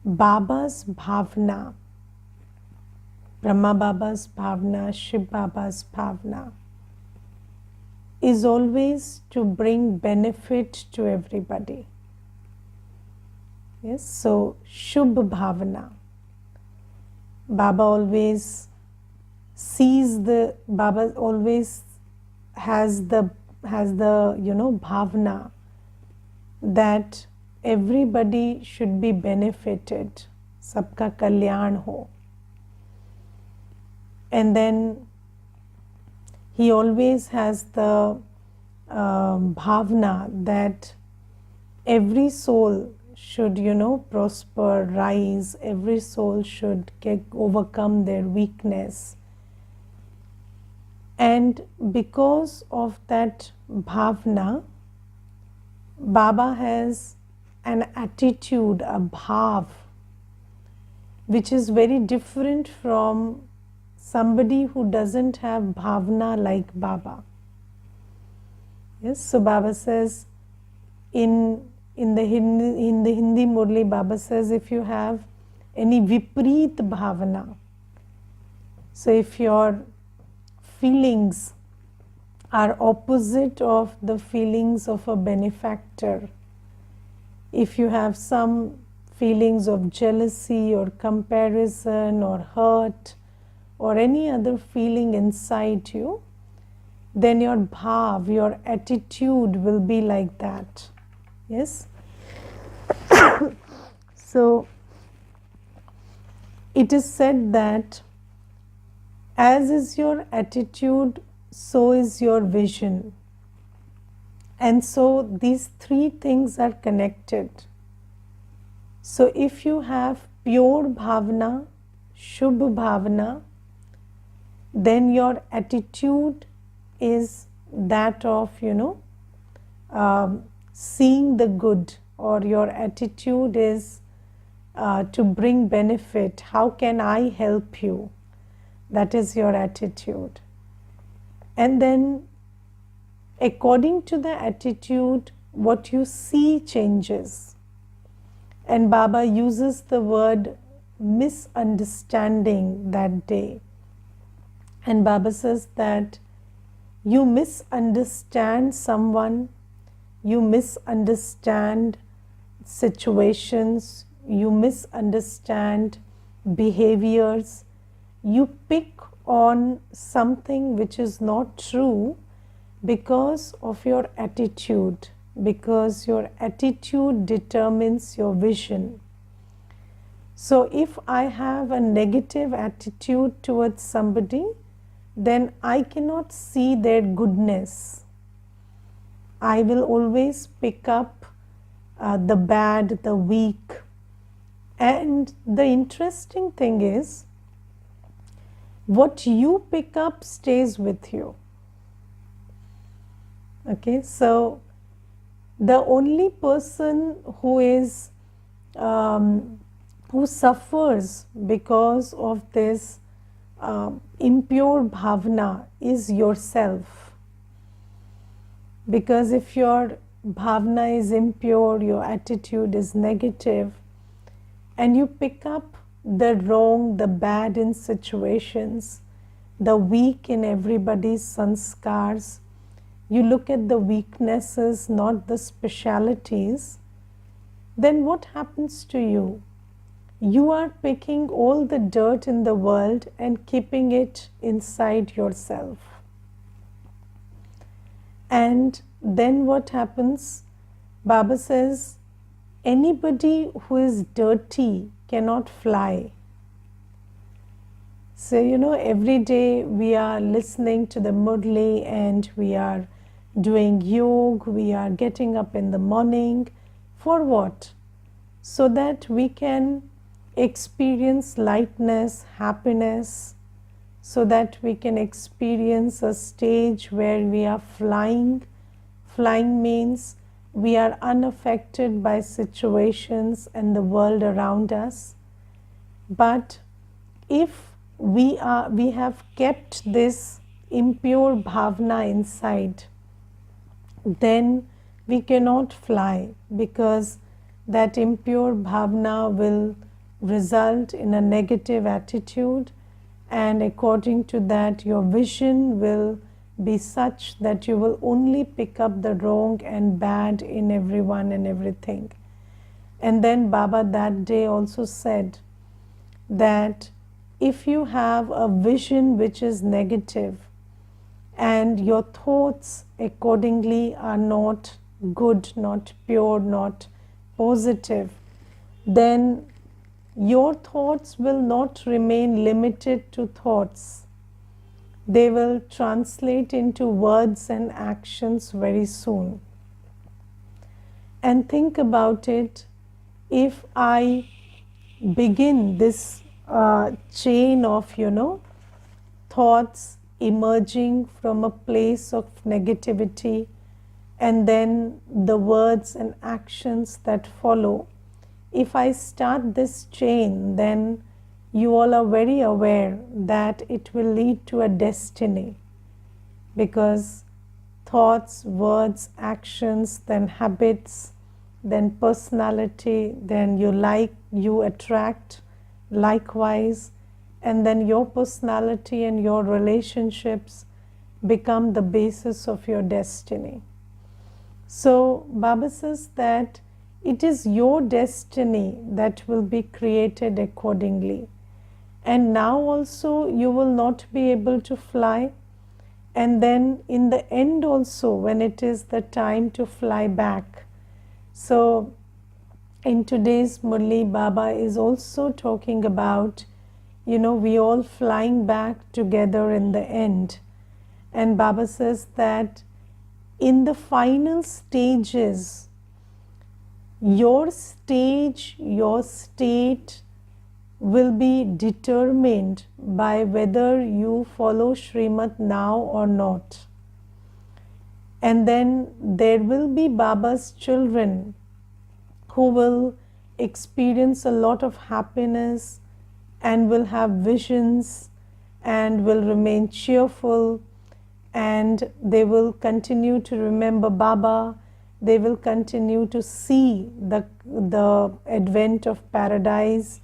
Baba's bhavna, Brahma Baba's bhavna, Shiv Baba's bhavna is always to bring benefit to everybody. Yes, so Shubh Bhavana. Baba always sees the, Baba always has the bhavna that everybody should be benefited, sabka kalyan ho. And then he always has the bhavna that every soul should, prosper, rise, every soul should overcome their weakness. And because of that bhavna, Baba has an attitude, a bhav, which is very different from somebody who doesn't have bhavna like Baba. Yes, so Baba says in the Hindi Murli, Baba says if you have any vipreet bhavana, so if your feelings are opposite of the feelings of a benefactor, if you have some feelings of jealousy or comparison or hurt or any other feeling inside you, then your bhav, your attitude will be like that. Yes? So it is said that as is your attitude, so is your vision. And so these three things are connected. So if you have pure bhavana, Shubh Bhavana, then your attitude is that of, seeing the good, or your attitude is to bring benefit. How can I help you? That is your attitude. And then according to the attitude, what you see changes. And Baba uses the word misunderstanding that day. And Baba says that you misunderstand someone, you misunderstand situations, you misunderstand behaviors, you pick on something which is not true because of your attitude, because your attitude determines your vision. So if I have a negative attitude towards somebody, then I cannot see their goodness. I will always pick up the bad, the weak. And the interesting thing is, what you pick up stays with you. Okay, so the only person who is who suffers because of this impure bhavna is yourself. Because if your bhavna is impure, your attitude is negative, and you pick up the wrong, the bad in situations, the weak in everybody's sanskars, you look at the weaknesses, not the specialities, then what happens to you? You are picking all the dirt in the world and keeping it inside yourself. And then what happens? Baba says, anybody who is dirty cannot fly. So, every day we are listening to the Murli and we are doing yoga, we are getting up in the morning. For what? So that we can experience lightness, happiness, so that we can experience a stage where we are flying. Flying means we are unaffected by situations and the world around us. But if we have kept this impure bhavna inside, then we cannot fly, because that impure bhavna will result in a negative attitude, and according to that your vision will be such that you will only pick up the wrong and bad in everyone and everything. And then Baba that day also said that if you have a vision which is negative and your thoughts accordingly are not good, not pure, not positive, then your thoughts will not remain limited to thoughts. They will translate into words and actions very soon. And think about it, if I begin this chain of, thoughts emerging from a place of negativity, and then the words and actions that follow, if I start this chain, then you all are very aware that it will lead to a destiny, because thoughts, words, actions, then habits, then personality, then you attract likewise, and then your personality and your relationships become the basis of your destiny. So Baba says that it is your destiny that will be created accordingly. And now also you will not be able to fly, and then in the end also when it is the time to fly back. So in today's Murli, Baba is also talking about, we all flying back together in the end. And Baba says that in the final stages, your stage, your state will be determined by whether you follow Srimad now or not. And then there will be Baba's children who will experience a lot of happiness and will have visions and will remain cheerful, and they will continue to remember Baba. They will continue to see the advent of paradise.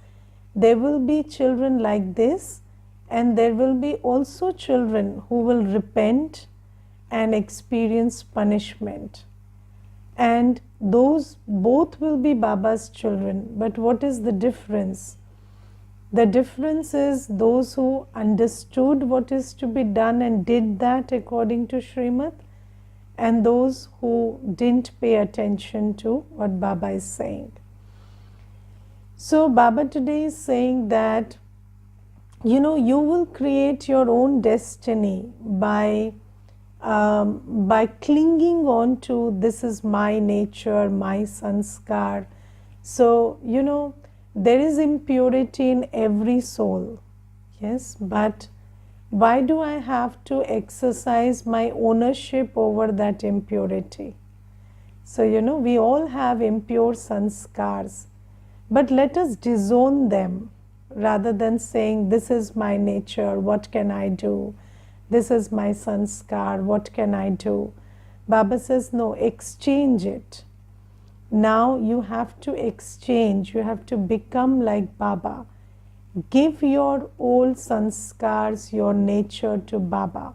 There will be children like this, and there will be also children who will repent and experience punishment. And those both will be Baba's children. But what is the difference? The difference is those who understood what is to be done and did that according to Srimad, and those who didn't pay attention to what Baba is saying. So Baba today is saying that, you will create your own destiny by clinging on to this is my nature, my sanskar. So, there is impurity in every soul, yes, but why do I have to exercise my ownership over that impurity? So, we all have impure sanskars, but let us disown them rather than saying, this is my nature, what can I do? This is my sanskar, what can I do? Baba says, no, exchange it. Now you have to exchange, you have to become like Baba. Give your old sanskars, your nature to Baba,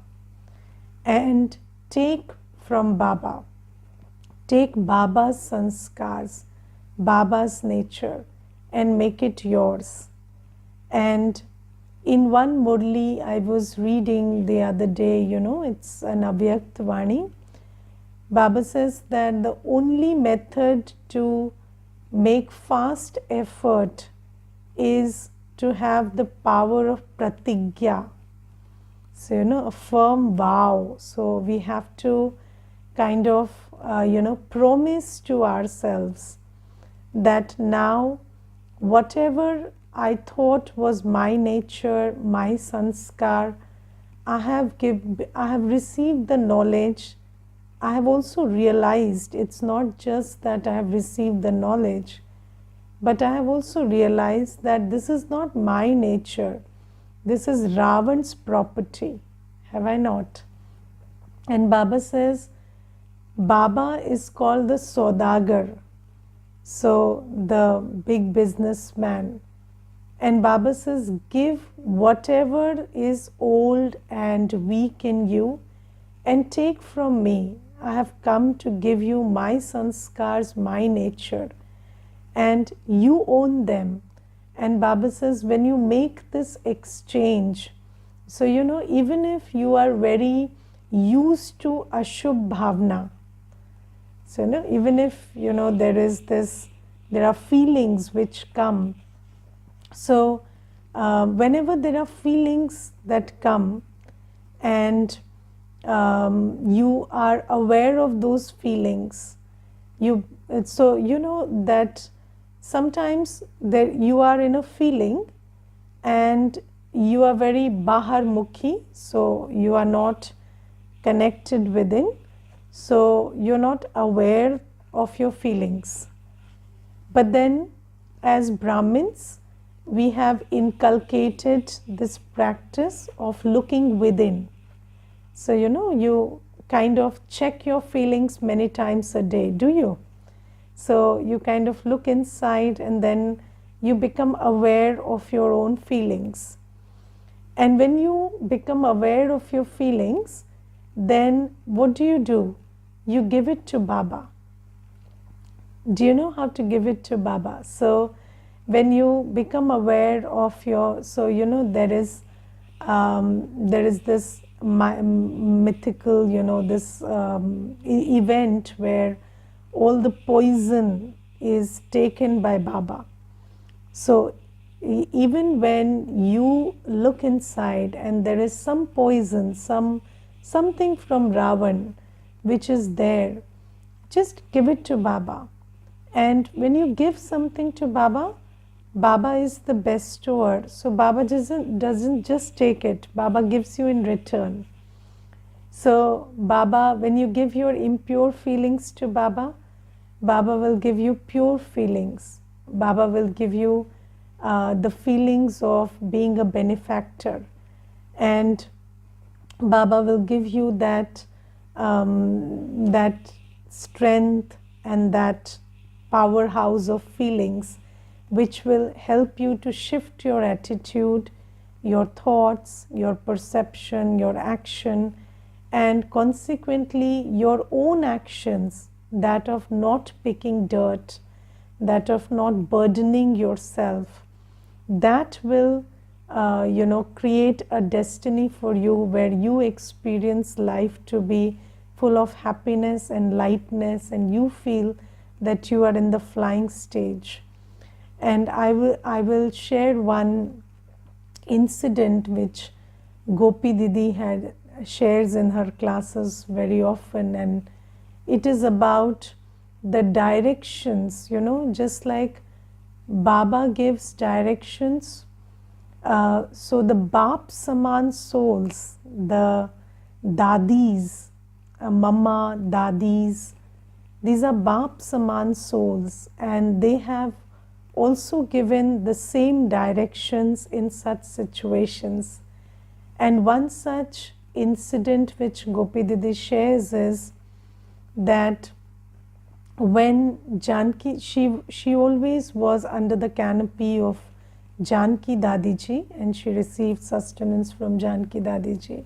and take from Baba. Take Baba's sanskars, Baba's nature, and make it yours. And in one Murli I was reading the other day, it's an Avyakt Vani. Baba says that the only method to make fast effort is to have the power of pratigya. So, a firm vow. So, we have to kind of, promise to ourselves that now whatever I thought was my nature, my sanskar, I have received the knowledge. I have also realized it's not just that I have received the knowledge, but I have also realized that this is not my nature. This is Ravan's property. Have I not? And Baba says, Baba is called the Saudagar. So, the big businessman. And Baba says, give whatever is old and weak in you and take from me. I have come to give you my sanskars, my nature, and you own them. And Baba says, when you make this exchange, so even if you are very used to Ashubh Bhavna, so even if there are feelings which come. So whenever there are feelings that come and you are aware of those feelings, that sometimes you are in a feeling and you are very bahar mukhi, so you are not connected within, so you're not aware of your feelings. But then as Brahmins, we have inculcated this practice of looking within. So you kind of check your feelings many times a day, do you? So you kind of look inside and then you become aware of your own feelings. And when you become aware of your feelings, then what do? You give it to Baba. Do you know how to give it to Baba? So when you become aware of your, so there is this mythical, this event where all the poison is taken by Baba. So even when you look inside and there is some poison, something from Ravan which is there, just give it to Baba. And when you give something to Baba, Baba is the bestower. So Baba doesn't just take it, Baba gives you in return. So Baba, when you give your impure feelings to Baba, Baba will give you pure feelings. Baba will give you the feelings of being a benefactor, and Baba will give you that strength and that powerhouse of feelings which will help you to shift your attitude, your thoughts, your perception, your action, and consequently your own actions, that of not picking dirt, that of not burdening yourself. That will create a destiny for you where you experience life to be full of happiness and lightness, and you feel that you are in the flying stage. And I will share one incident which Gopi Didi shares in her classes very often, and it is about the directions, just like Baba gives directions. So the Baap Saman souls, the Dadis, Mama, Dadis, these are Baap Saman souls, and they have also given the same directions in such situations. And one such incident which Gopi Didi shares is that when Janki, she always was under the canopy of Janki Dadiji, and she received sustenance from Janki Dadiji.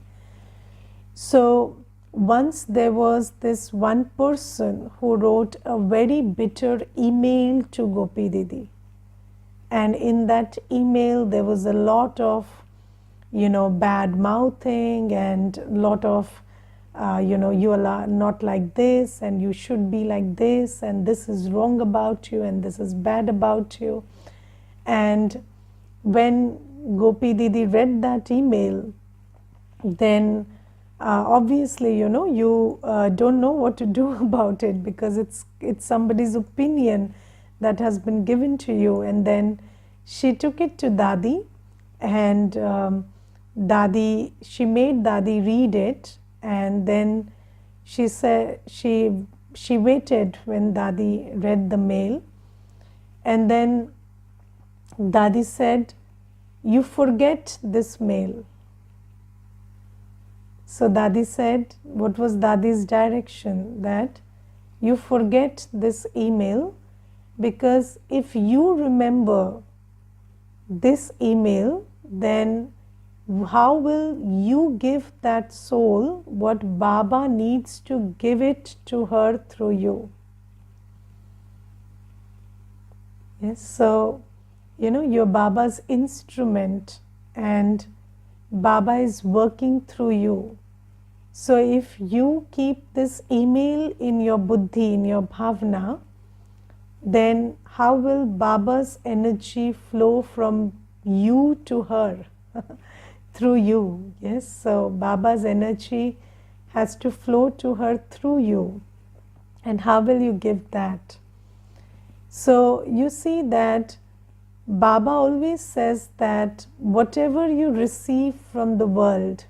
So once there was this one person who wrote a very bitter email to Gopi Didi, and in that email there was a lot of bad mouthing and a lot of you are not like this and you should be like this, and this is wrong about you and this is bad about you. And when Gopi Didi read that email, then obviously you don't know what to do about it, because it's somebody's opinion that has been given to you. And then she took it to Dadi, and she made Dadi read it, and then she said she waited when Dadi read the mail, and then Dadi said, "You forget this mail." So Dadi said, what was Dadi's direction? That you forget this email, because if you remember this email, then how will you give that soul what Baba needs to give it to her through you? Yes, so you're Baba's instrument and Baba is working through you. So if you keep this email in your buddhi, in your bhavna, then how will Baba's energy flow from you to her through you? Yes, so Baba's energy has to flow to her through you. And how will you give that? So you see that Baba always says that whatever you receive from the world,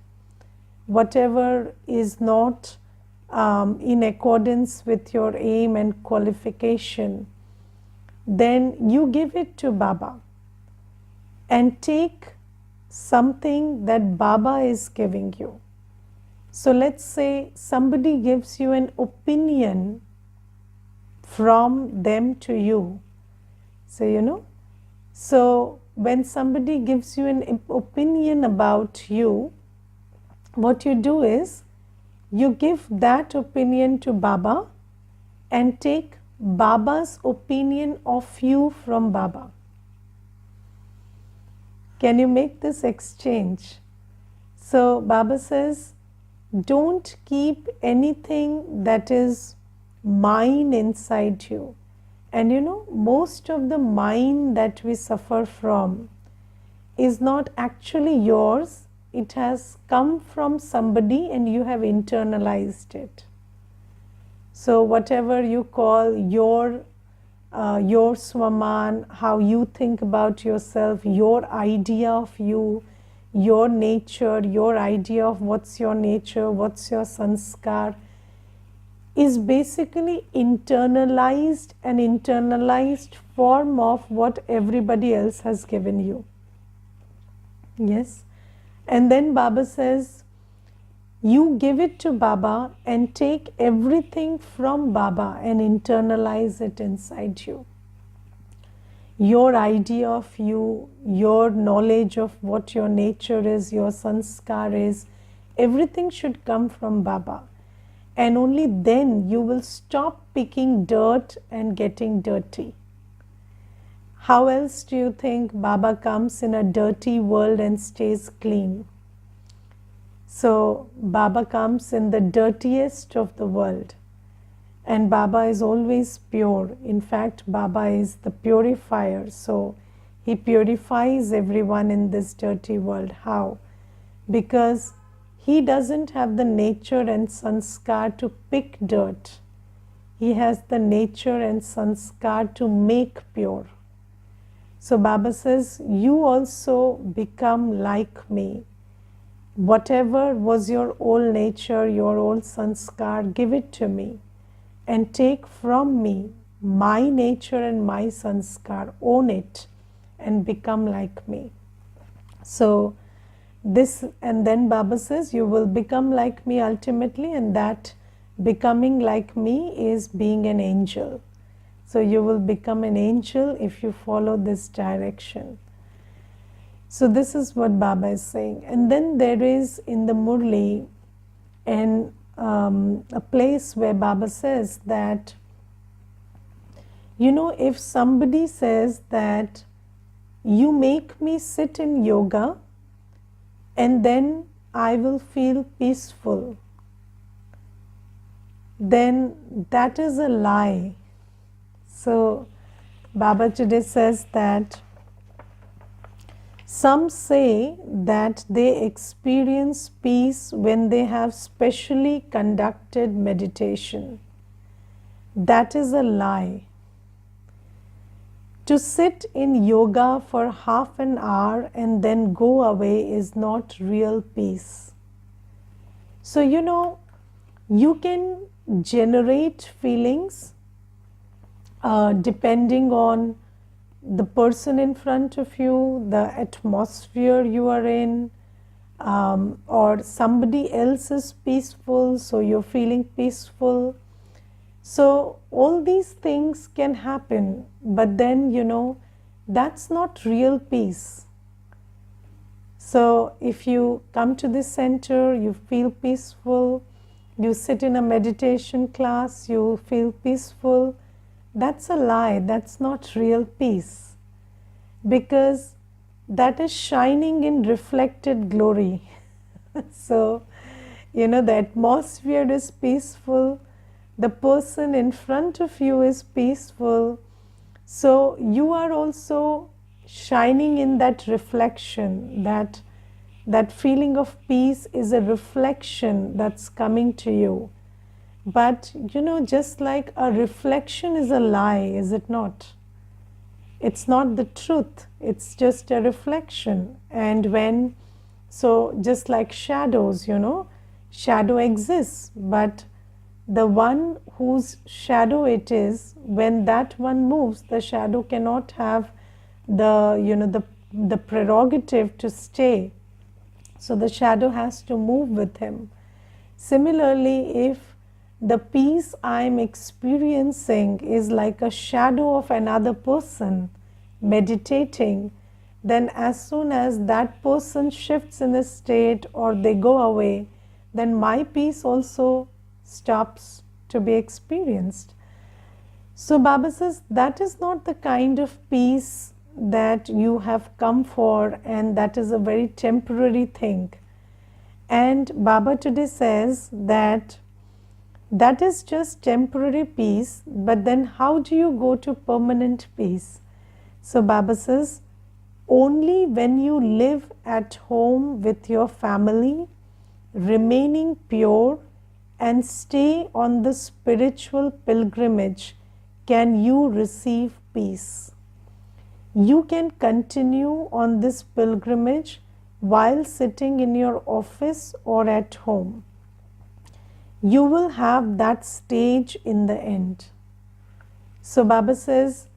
whatever is not in accordance with your aim and qualification, then you give it to Baba and take something that Baba is giving you. So let's say somebody gives you an opinion from them to you. So so when somebody gives you an opinion about you, what you do is you give that opinion to Baba and take Baba's opinion of you from Baba. Can you make this exchange? So Baba says, don't keep anything that is mine inside you. And most of the mine that we suffer from is not actually yours. It has come from somebody and you have internalized it. So whatever you call your Swaman, how you think about yourself, your idea of you, your nature, your idea of what's your nature, what's your sanskar, is basically an internalized form of what everybody else has given you. Yes. And then Baba says, you give it to Baba and take everything from Baba and internalize it inside you. Your idea of you, your knowledge of what your nature is, your sanskar is, everything should come from Baba. And only then you will stop picking dirt and getting dirty. How else do you think Baba comes in a dirty world and stays clean? So Baba comes in the dirtiest of the world, and Baba is always pure. In fact, Baba is the purifier. So he purifies everyone in this dirty world. How? Because he doesn't have the nature and sanskar to pick dirt. He has the nature and sanskar to make pure. So Baba says, you also become like me. Whatever was your old nature, your old sanskar, give it to me and take from me my nature and my sanskar, own it and become like me. So this, and then Baba says, you will become like me ultimately, and that becoming like me is being an angel. So you will become an angel if you follow this direction. So this is what Baba is saying. And then there is in the Murli a place where Baba says that, if somebody says that you make me sit in yoga and then I will feel peaceful, then that is a lie. So Baba today says that some say that they experience peace when they have specially conducted meditation. That is a lie. To sit in yoga for half an hour and then go away is not real peace. So you can generate feelings depending on the person in front of you, the atmosphere you are in, or somebody else is peaceful, so you're feeling peaceful. So all these things can happen, but then that's not real peace. So if you come to this center, you feel peaceful, you sit in a meditation class, you feel peaceful, that's a lie, that's not real peace, because that is shining in reflected glory. So, the atmosphere is peaceful, the person in front of you is peaceful, so you are also shining in that reflection. That feeling of peace is a reflection that's coming to you. But just like a reflection is a lie, is it not? It's not the truth, it's just a reflection. And so just like shadows, shadow exists, but the one whose shadow it is, when that one moves, the shadow cannot have the prerogative to stay. So the shadow has to move with him. Similarly, if the peace I am experiencing is like a shadow of another person meditating, then as soon as that person shifts in a state or they go away, then my peace also stops to be experienced. So Baba says that is not the kind of peace that you have come for, and that is a very temporary thing. And Baba today says that is just temporary peace, but then how do you go to permanent peace? So Baba says, only when you live at home with your family, remaining pure and stay on the spiritual pilgrimage, can you receive peace. You can continue on this pilgrimage while sitting in your office or at home. You will have that stage in the end. So Baba says,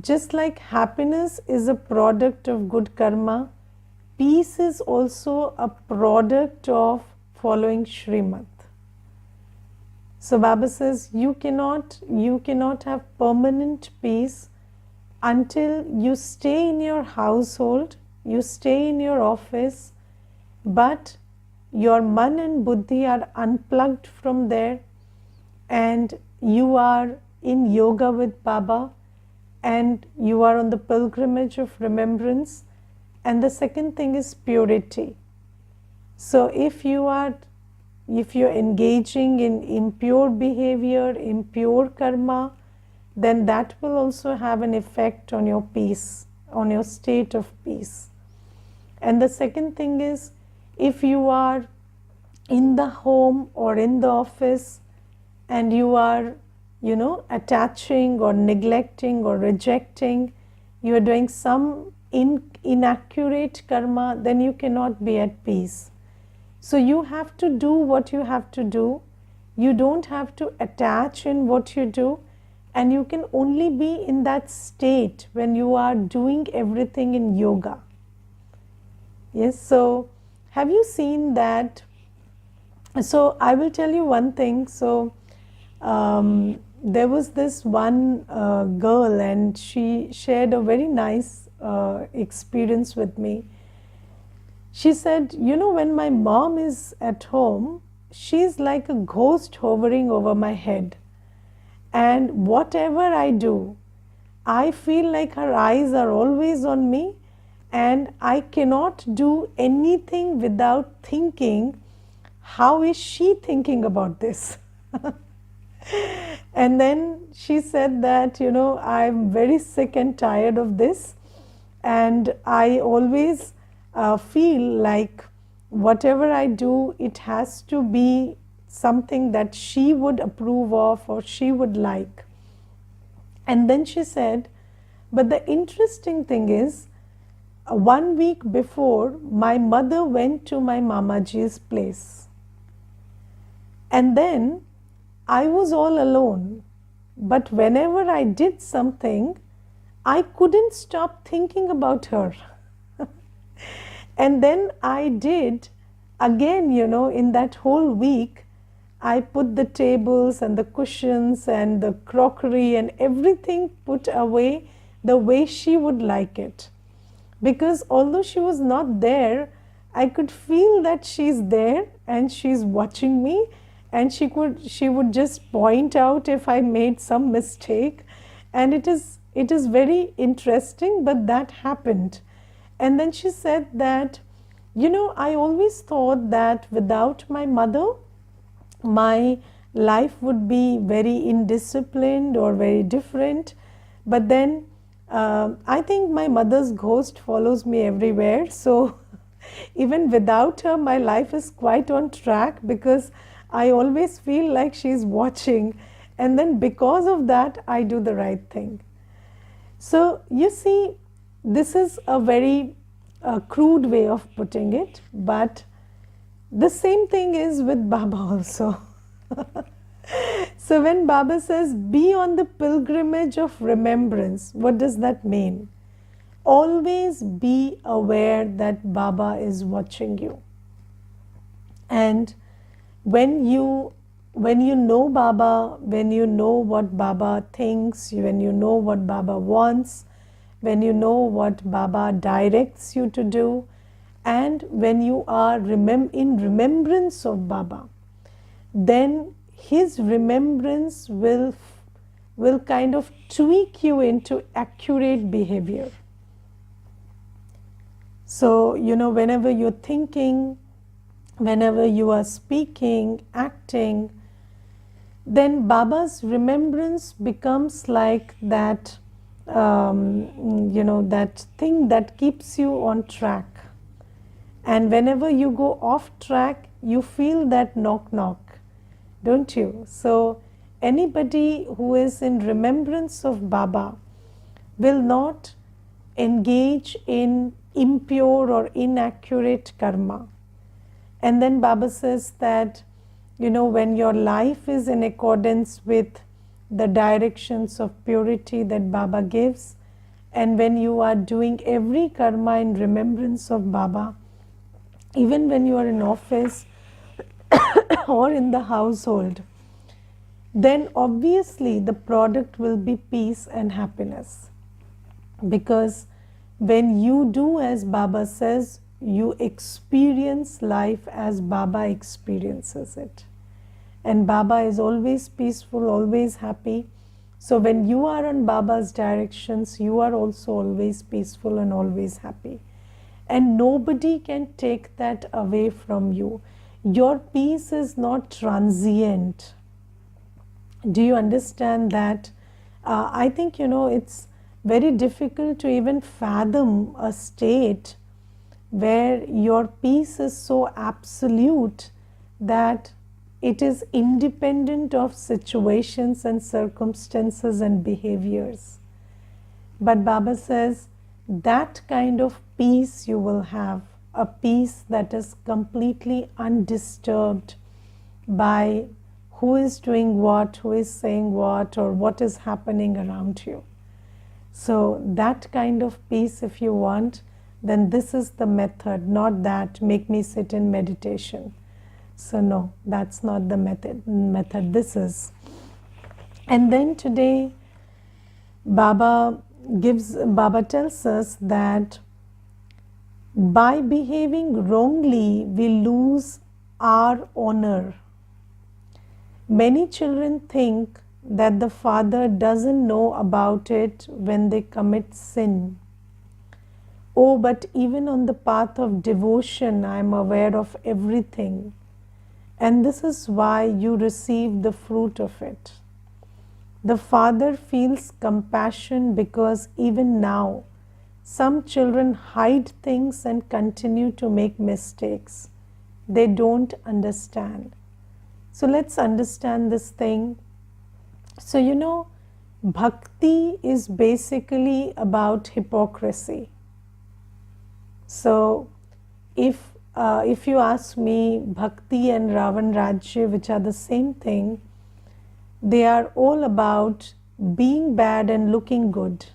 just like happiness is a product of good karma, peace is also a product of following Srimad. So Baba says you cannot have permanent peace until you stay in your household, you stay in your office, but your man and buddhi are unplugged from there, and you are in yoga with Baba, and you are on the pilgrimage of remembrance. And the second thing is purity. So if you're engaging in impure behavior, impure karma, then that will also have an effect on your peace, on your state of peace. And the second thing is, if you are in the home or in the office and you are, attaching or neglecting or rejecting, you are doing some inaccurate karma, then you cannot be at peace. So you have to do what you have to do. You don't have to attach in what you do, and you can only be in that state when you are doing everything in yoga. Yes, so have you seen that? So I will tell you one thing. So there was this one girl, and she shared a very nice experience with me. She said, when my mom is at home, she's like a ghost hovering over my head. And whatever I do, I feel like her eyes are always on me, and I cannot do anything without thinking, how is she thinking about this? And then she said that, I'm very sick and tired of this, and I always feel like whatever I do, it has to be something that she would approve of or she would like. And then she said, but the interesting thing is, 1 week before, my mother went to my Mamaji's place. And then I was all alone. But whenever I did something, I couldn't stop thinking about her. And then I did again, in that whole week, I put the tables and the cushions and the crockery and everything put away the way she would like it. Because although she was not there, I could feel that she's there and she's watching me, and she would just point out if I made some mistake. And it is very interesting, but that happened. And then she said that, I always thought that without my mother, my life would be very indisciplined or very different. But then I think my mother's ghost follows me everywhere. So even without her, my life is quite on track, because I always feel like she's watching. And then because of that, I do the right thing. So you see, this is a very crude way of putting it, but the same thing is with Baba also. So when Baba says, be on the pilgrimage of remembrance, what does that mean? Always be aware that Baba is watching you. And when you know Baba, when you know what Baba thinks, when you know what Baba wants, when you know what Baba directs you to do, and when you are in remembrance of Baba, then his remembrance will kind of tweak you into accurate behavior. So, whenever you're thinking, whenever you are speaking, acting, then Baba's remembrance becomes like that, that thing that keeps you on track. And whenever you go off track, you feel that knock knock, don't you? So anybody who is in remembrance of Baba will not engage in impure or inaccurate karma. And then Baba says that, when your life is in accordance with the directions of purity that Baba gives, and when you are doing every karma in remembrance of Baba, even when you are in office or in the household, then obviously the product will be peace and happiness. Because when you do as Baba says, you experience life as Baba experiences it. And Baba is always peaceful, always happy. So when you are on Baba's directions, you are also always peaceful and always happy. And nobody can take that away from you. Your peace is not transient. Do you understand that? I think, it's very difficult to even fathom a state where your peace is so absolute that it is independent of situations and circumstances and behaviors. But Baba says that kind of peace you will have, a peace that is completely undisturbed by who is doing what, who is saying what, or what is happening around you. So that kind of peace, if you want, then this is the method, not that make me sit in meditation. So no, that's not the method this is. And then today Baba tells us that by behaving wrongly we lose our honor. Many children think that the father doesn't know about it when they commit sin. Oh, but even on the path of devotion, I am aware of everything. And this is why you receive the fruit of it. The father feels compassion because even now, some children hide things and continue to make mistakes. They don't understand. So let's understand this thing. So, bhakti is basically about hypocrisy. So if you ask me, bhakti and Ravan Rajya, which are the same thing, they are all about being bad and looking good.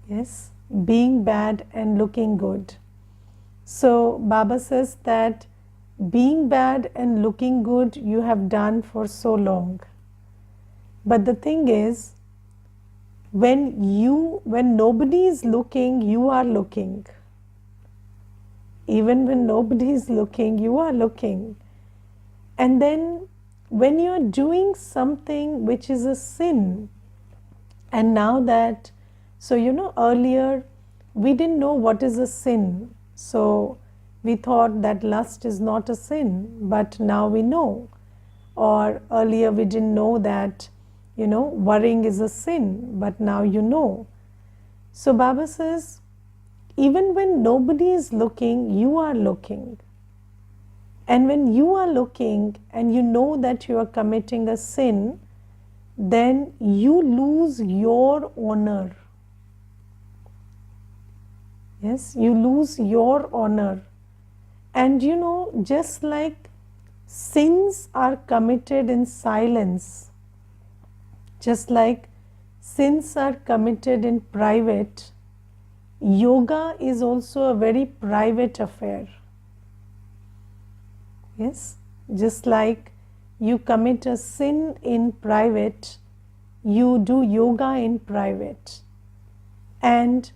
Yes, being bad and looking good. So Baba says that being bad and looking good you have done for so long. But the thing is, when nobody is looking, you are looking. Even when nobody is looking, you are looking. And then when you are doing something which is a sin, and now that, so earlier we didn't know what is a sin. So we thought that lust is not a sin, but now we know. Or earlier we didn't know that, worrying is a sin, but now you know. So Baba says, even when nobody is looking, you are looking. And when you are looking and you know that you are committing a sin, then you lose your honor. Yes, you lose your honor. And just like sins are committed in silence, just like sins are committed in private, yoga is also a very private affair. Yes, just like you commit a sin in private, you do yoga in private. And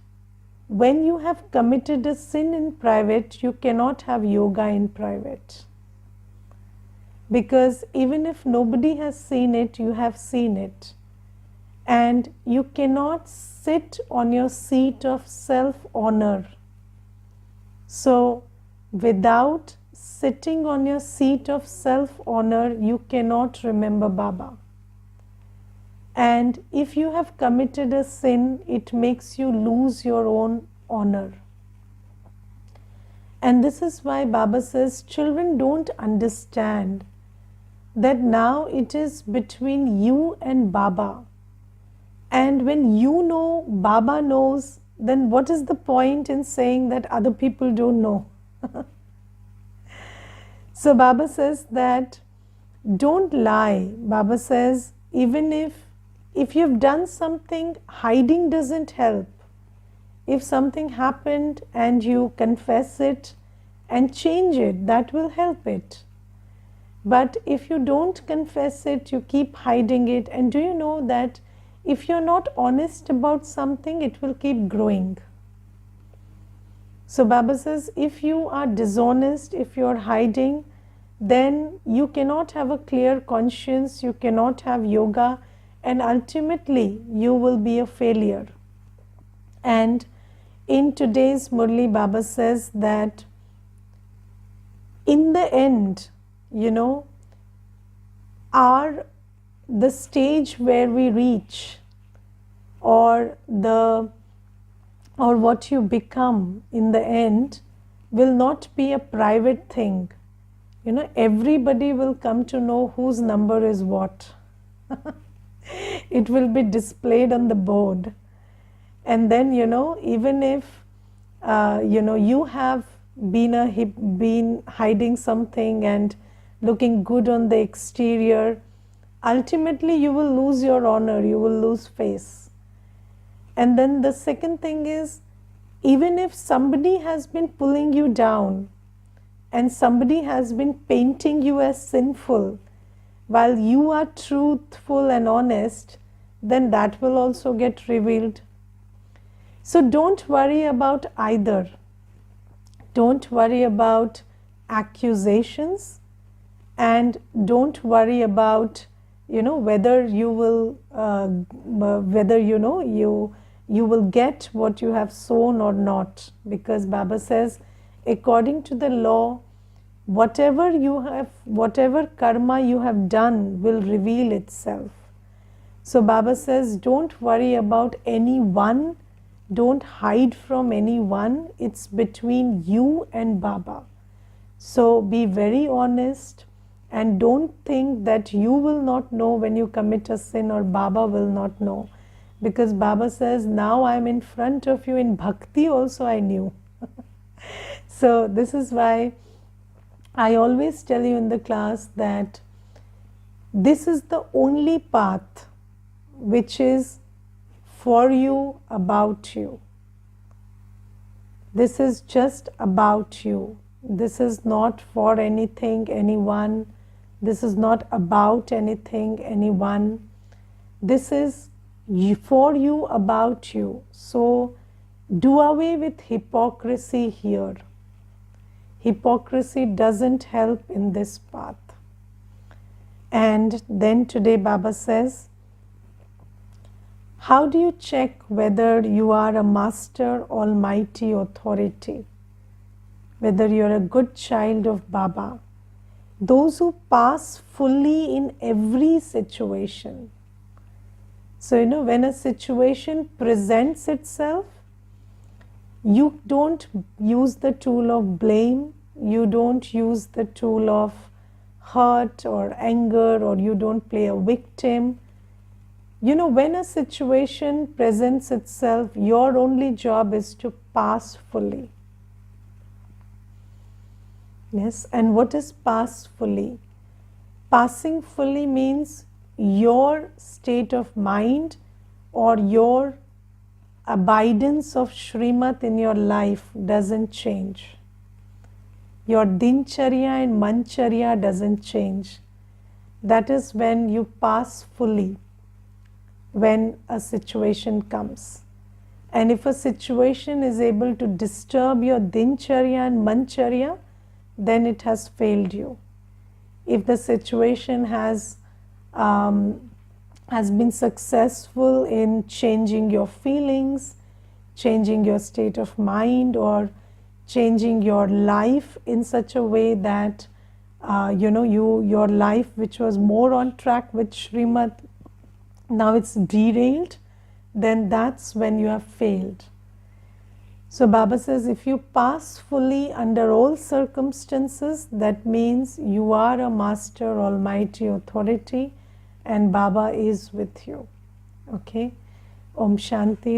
when you have committed a sin in private, you cannot have yoga in private. Because even if nobody has seen it, you have seen it. And you cannot sit on your seat of self-honor. So, without sitting on your seat of self-honor, you cannot remember Baba. And if you have committed a sin, it makes you lose your own honor. And this is why Baba says, children don't understand that now it is between you and Baba. And when you know, Baba knows, then what is the point in saying that other people don't know? So Baba says that don't lie. Baba says, even if you've done something, hiding doesn't help. If something happened and you confess it and change it, that will help it. But if you don't confess it, you keep hiding it. And do you know that if you're not honest about something, it will keep growing. So Baba says, if you are dishonest, if you're hiding, then you cannot have a clear conscience, you cannot have yoga, and ultimately you will be a failure. And in today's Murli, Baba says that in the end, the stage where we reach, or what you become in the end, will not be a private thing. Everybody will come to know whose number is what. It will be displayed on the board. And then, even if, you have been hiding something and looking good on the exterior, ultimately you will lose your honor, you will lose face. And then the second thing is, even if somebody has been pulling you down and somebody has been painting you as sinful, while you are truthful and honest, then that will also get revealed. So don't worry about either. Don't worry about accusations, and don't worry about whether you will you will get what you have sown or not. Because Baba says, according to the law, whatever karma you have done will reveal itself. So Baba says, don't worry about anyone, don't hide from anyone. It's between you and Baba. So be very honest, and don't think that you will not know when you commit a sin or Baba will not know. Because Baba says, now I'm in front of you in bhakti also I knew. So this is why I always tell you in the class that this is the only path which is for you, about you. This is just about you. This is not for anything, anyone. This is not about anything, anyone. This is for you, about you. So do away with hypocrisy here. Hypocrisy doesn't help in this path. And then today Baba says, how do you check whether you are a master, almighty authority? Whether you're a good child of Baba? Those who pass fully in every situation. So, when a situation presents itself, you don't use the tool of blame, you don't use the tool of hurt or anger, or you don't play a victim. When a situation presents itself, your only job is to pass fully. Yes, and what is pass fully? Passing fully means your state of mind or your abidance of Shrimat in your life doesn't change. Your Dincharya and Mancharya doesn't change. That is when you pass fully, when a situation comes. And if a situation is able to disturb your Dincharya and Mancharya, then it has failed you. If the situation has been successful in changing your feelings, changing your state of mind, or changing your life in such a way that your life, which was more on track with Shrimat, now it's derailed, then that's when you have failed. So Baba says, if you pass fully under all circumstances, that means you are a master, almighty authority, and Baba is with you. Okay? Om Shanti.